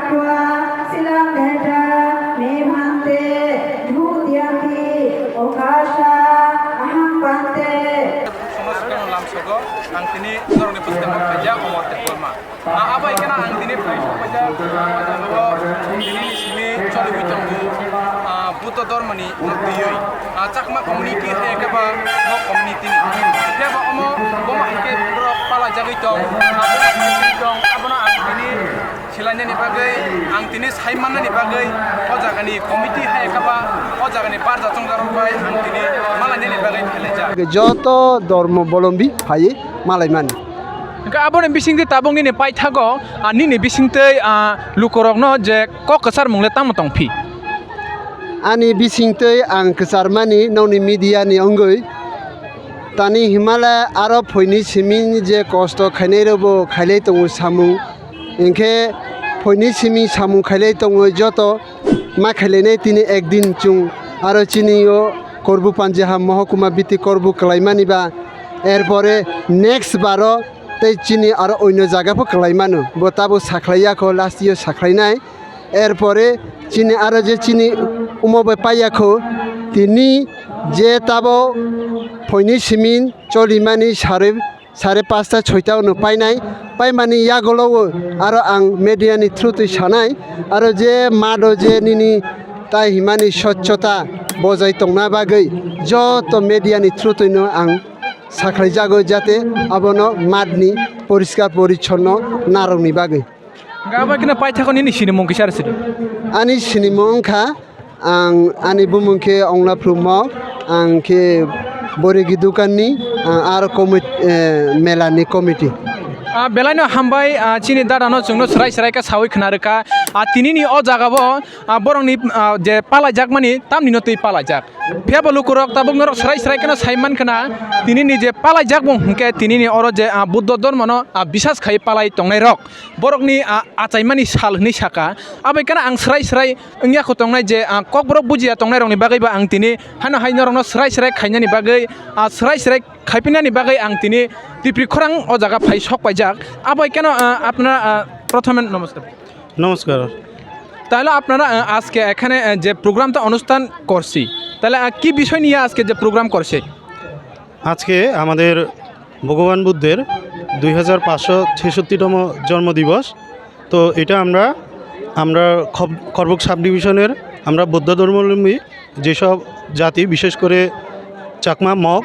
Akwa silang dada memante dhutiati okasha aham pante Samaskano lamsogo ang tini dorong pasti makaja umur tekulma. Apa ikan ang tini price kaja tini sini coli bitongu buto dormani nutiyoi. Cakma community he kaba no community ni. Dia ba omo boma ke bro pala jagitong abona ang tini silanya ni bagai ang tini saimana ni bagai o jagani committee he kaba o jagani barja tongjarong bai ang tini malanya ni bagai pheleja. যত ধর্মাবলম্বী ভাই মালাইমান abon bising di tabung ni pai thago ni bising tei lukorok no je kok kesar mungle tang motong phi ani bisingtei ang kesarmani noni media ni ongoi tani himalaya aro phoini simin je kosto khainai robo khailai tongo samu inke phoini simi samu khailai tongo joto ma khailai tini ekdin chung aro chiniyo করবু পাঞ্জাহাম মহকুমা ভিত্তিক করবু ক্লাইমানি বা এরপরে next বারো তাই চিনি আর অন্য জায়গাফো ক্লাইমানো বতাবো সাখলাইয়াখো last year সাখলাইনাই এরপরে চিনি আরো যে চিনি উমবে পাইয়াখো তিনি যে তাবো ফৈনি সিমিন চলিমানি সাড়ে পাঁচটা ছয়টা উনো পাইনাই পাইমানি ইয়াগলও আরো আং মিডিয়ানি থ্রুতে সানাই আরো যে মাদো যে নিনি তাই হিমানি স্বচ্ছতা বজাই টংনা বাগৈ যত মিডিয়ানি থ্রুতৈনো আং সাখলাই জাগো যাতে আবনো মাদনি পরিষ্কার পরিচ্ছন্ন নারংনি বাগৈ gaba kina pai thako ni sini mong kisar sini ani sinimongkha ang ani bumungke ongla prumo angke boregi dukanni ar melani committee belai no hambai chini dada no chungno serai ka sawi khnarka tini ni o jaga bo borong ni je pala jak mani tamni no tui pala jak pheba lukurok tabung norok serai kana saiman khana tini ni je pala jak bong hungke tini ni oro je buddho dharma no bisas khai palai tongnai rok borok ni achaimani sal hni saka abai kana ang serai engya khotongnai je kok borok bujia tongnai rok ni bagai ba ang tini hana haino rok no serai khaina ni bagai serai খাইপিনানি বাগাই আং তিনি টিপি খরাং ও জায়গা phi শক পাইজাক আবাই কেন আপনারা প্রথমে নমস্কার তাহলে আপনারা আজকে এখানে যে প্রোগ্রামটা অনুষ্ঠান করছি তাহলে কি বিষয় নিয়ে আজকে যে প্রোগ্রাম করছে আজকে আমাদের ভগবান বুদ্ধের 2566তম জন্মদিবস তো এটা আমরা খড়বুক সাব ডিভিশনের আমরা বৌদ্ধ ধর্মাবলম্বী যেসব জাতি বিশেষ করে চাকমা মগ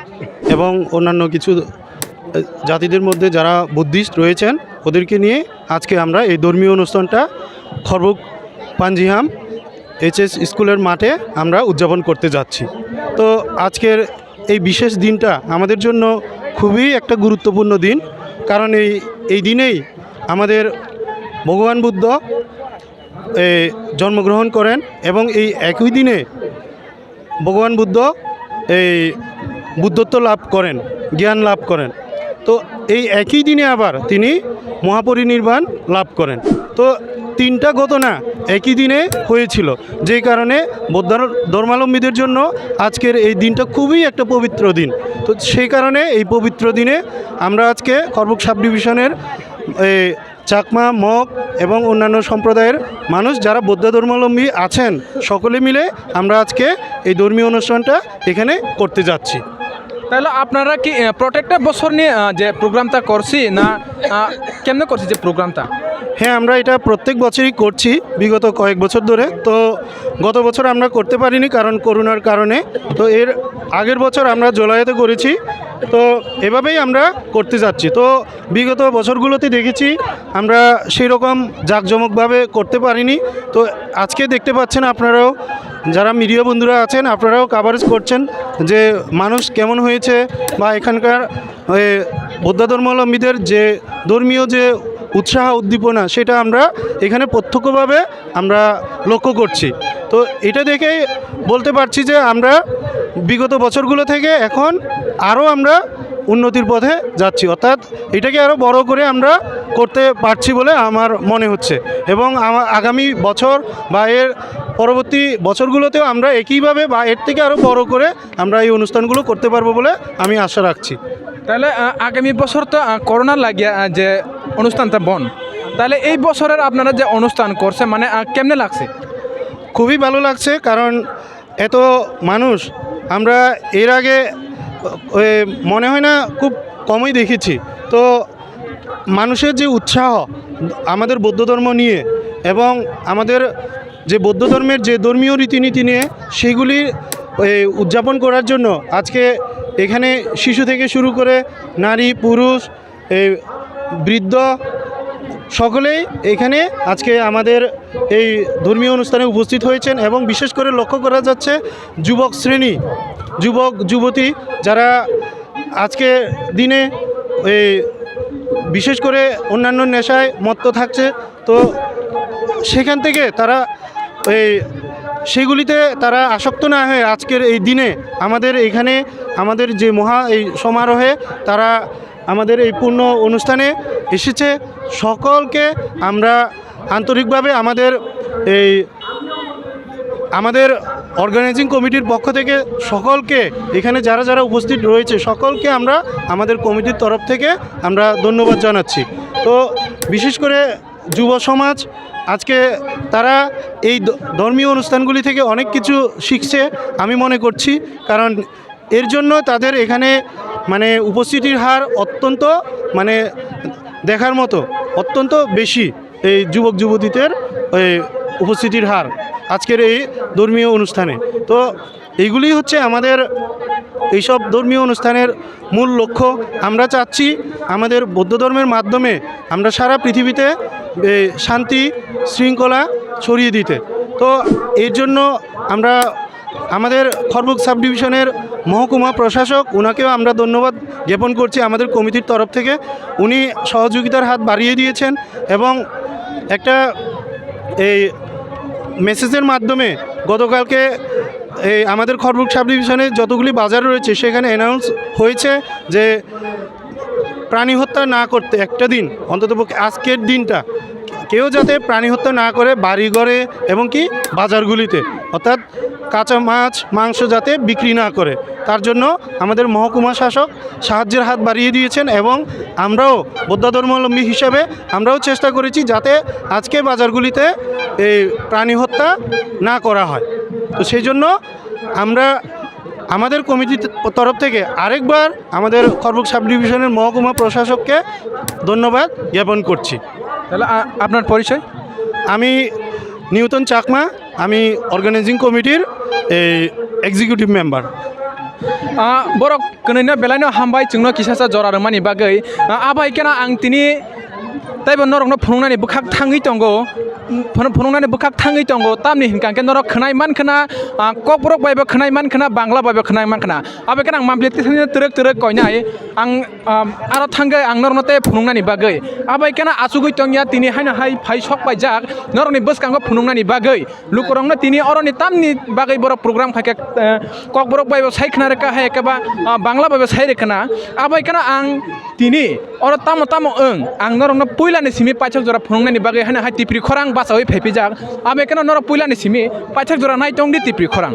এবং অন্যান্য কিছু জাতিদের মধ্যে যারা বুদ্ধিস্ট রয়েছেন ওদেরকে নিয়ে আজকে আমরা এই ধর্মীয় অনুষ্ঠানটা খড়বুক পাঞ্জিহাম এইচএস স্কুলের মাঠে আমরা উদযাপন করতে যাচ্ছি তো আজকের এই বিশেষ দিনটা আমাদের জন্য খুবই একটা গুরুত্বপূর্ণ দিন কারণ এই দিনেই আমাদের ভগবান বুদ্ধ জন্মগ্রহণ করেন এবং এই একই দিনে ভগবান বুদ্ধ এই বুদ্ধত্ব লাভ করেন জ্ঞান লাভ করেন তো এই একই দিনে আবার তিনি মহাপরিনির্বাণ লাভ করেন তো তিনটা ঘটনা একই দিনে হয়েছিল যেই কারণে বৌদ্ধ ধর্মাবলম্বীদের জন্য আজকের এই দিনটা খুবই একটা পবিত্র দিন তো সেই কারণে এই পবিত্র দিনে আমরা আজকে খড়বুক সাব ডিভিশনের চাকমা মগ এবং অন্যান্য সম্প্রদায়ের মানুষ যারা বৌদ্ধ ধর্মাবলম্বী আছেন সকলে মিলে আমরা আজকে এই ধর্মীয় অনুষ্ঠানটা এখানে করতে যাচ্ছি তাহলে আপনারা কি প্রত্যেকটা বছর নিয়ে যে প্রোগ্রামটা করছি না কেমনে করছি যে প্রোগ্রামটা হ্যাঁ আমরা এটা প্রত্যেক বছরই করছি বিগত কয়েক বছর ধরে তো গত বছর আমরা করতে পারিনি কারণ করোনার কারণে তো এর আগের বছর আমরা জুলাইতে করেছি তো এভাবেই আমরা করতে যাচ্ছি তো বিগত বছরগুলোতে দেখেছি আমরা সেই রকম জাঁকজমকভাবে করতে পারিনি তো আজকে দেখতে পাচ্ছেন আপনারাও যারা মিডিয়া বন্ধুরা আছেন আপনারাও কভারেজ করছেন যে মানুষ কেমন হয়েছে বা এখানকার বৌদ্ধ ধর্মাবলম্বীদের যে ধর্মীয় যে উৎসাহ উদ্দীপনা সেটা আমরা এখানে প্রত্যক্ষভাবে আমরা লক্ষ্য করছি তো এটা দেখেই বলতে পারছি যে আমরা বিগত বছরগুলো থেকে এখন আরও আমরা উন্নতির পথে যাচ্ছি অর্থাৎ এটাকে আরও বড় করে আমরা করতে পারছি বলে আমার মনে হচ্ছে এবং আগামী বছর বা এর পরবর্তী বছরগুলোতেও আমরা একইভাবে বা এর থেকে আরও বড় করে আমরা এই অনুষ্ঠানগুলো করতে পারবো বলে আমি আশা রাখছি তাহলে আগামী বছর তো করোনা লাগিয়া যে অনুষ্ঠানটা বন তাহলে এই বছরের আপনারা যে অনুষ্ঠান করছে মানে কেমনে লাগছে? খুবই ভালো লাগছে, কারণ এত মানুষ আমরা এর আগে মনে হয় না খুব কমই দেখেছি। তো মানুষের যে উৎসাহ আমাদের বৌদ্ধ ধর্ম নিয়ে এবং আমাদের যে বৌদ্ধ ধর্মের যে ধর্মীয় রীতিনীতি নিয়ে সেগুলি উদযাপন করার জন্য আজকে এখানে শিশু থেকে শুরু করে নারী পুরুষ বৃদ্ধ সকলেই এখানে আজকে আমাদের এই ধর্মীয় অনুষ্ঠানে উপস্থিত হয়েছেন এবং বিশেষ করে লক্ষ্য করা যাচ্ছে যুবক শ্রেণী, যুবক যুবতী যারা আজকে দিনে বিশেষ করে অন্যান্য নেশায় মত্ত থাকছে। তো সেখান থেকে তারা সেগুলিতে তারা আসক্ত না হয়ে আজকের এই দিনে আমাদের এখানে আমাদের যে এই সমারোহে তারা আমাদের এই পূর্ণ অনুষ্ঠানে এসেছে। সকলকে আমরা আন্তরিকভাবে আমাদের অর্গানাইজিং কমিটির পক্ষ থেকে সকলকে এখানে যারা যারা উপস্থিত রয়েছে সকলকে আমরা আমাদের কমিটির তরফ থেকে আমরা ধন্যবাদ জানাচ্ছি। তো বিশেষ করে যুব সমাজ আজকে তারা এই ধর্মীয় অনুষ্ঠানগুলি থেকে অনেক কিছু শিখছে আমি মনে করছি, কারণ এর জন্য তাদের এখানে মানে উপস্থিতির হার অত্যন্ত মানে দেখার মতো অত্যন্ত বেশি। এই যুবক যুবতীদের উপস্থিতির হার আজকের এই ধর্মীয় অনুষ্ঠানে। তো এইগুলি হচ্ছে আমাদের এইসব ধর্মীয় অনুষ্ঠানের মূল লক্ষ্য। আমরা চাচ্ছি আমাদের বৌদ্ধ ধর্মের মাধ্যমে আমরা সারা পৃথিবীতে শান্তি শৃঙ্খলা ছড়িয়ে দিতে। তো এর জন্য আমরা আমাদের খড়বুক সাব ডিভিশনের মহকুমা প্রশাসক ওনাকেও আমরা ধন্যবাদ জ্ঞাপন করছি আমাদের কমিটির তরফ থেকে। উনি সহযোগিতার হাত বাড়িয়ে দিয়েছেন এবং একটা এই মেসেজের মাধ্যমে গতকালকে আমাদের খড়বুক সাব ডিভিশনে যতগুলি বাজার রয়েছে সেখানে অ্যানাউন্স হয়েছে যে প্রাণী হত্যা না করতে একটা দিন অন্ততপক্ষে আজকের দিনটা কেউ যাতে প্রাণী হত্যা না করে বাড়িঘরে এবং কি বাজারগুলিতে, অর্থাৎ কাঁচা মাছ মাংস যাতে বিক্রি না করে তার জন্য আমাদের মহকুমা শাসক সাহায্যের হাত বাড়িয়ে দিয়েছেন এবং আমরাও বৌদ্ধ ধর্মাবলম্বী হিসেবে আমরাও চেষ্টা করেছি যাতে আজকে বাজারগুলিতে এই প্রাণী হত্যা না করা হয়। তো সেই জন্য আমরা আমাদের কমিটির তরফ থেকে আরেকবার আমাদের খড়বুক সাব ডিভিশনের মহকুমা প্রশাসককে ধন্যবাদ জ্ঞাপন করছি। তাহলে আপনার পরিচয়? আমি নিউটন চাকমা, আমি অর্গানাইজিং কমিটির executive member. borok kene belano hambai chungno kisasa jora mani bagai abai kena ang tini taibo norok no phungnani bukhak thangi tongo phungnani bukhak thangi tongo tamni hinkang ke norok khnai man khna kokborok baibo khnai man khna bangla baibo khnai man khna abai kena ang mampleti thani trek trek koinai ang aro thangai ang norok note phungnani bagai abai kena asugui tongya tini haina hai phai sok bai jak norok ni buskango phungnani bagai lukorong no tini oroni tamni bagai borok program khake kokborok baibo saikna reka hai keba bangla baibo sai rekna abai kena ang tini oro tamo tamo ang norok no puilani simi paichak jora phungnani bagai haina hai tipri khorang basawai phepijak abai kena norok puilani simi paichak jora nai tongdi tipri khorang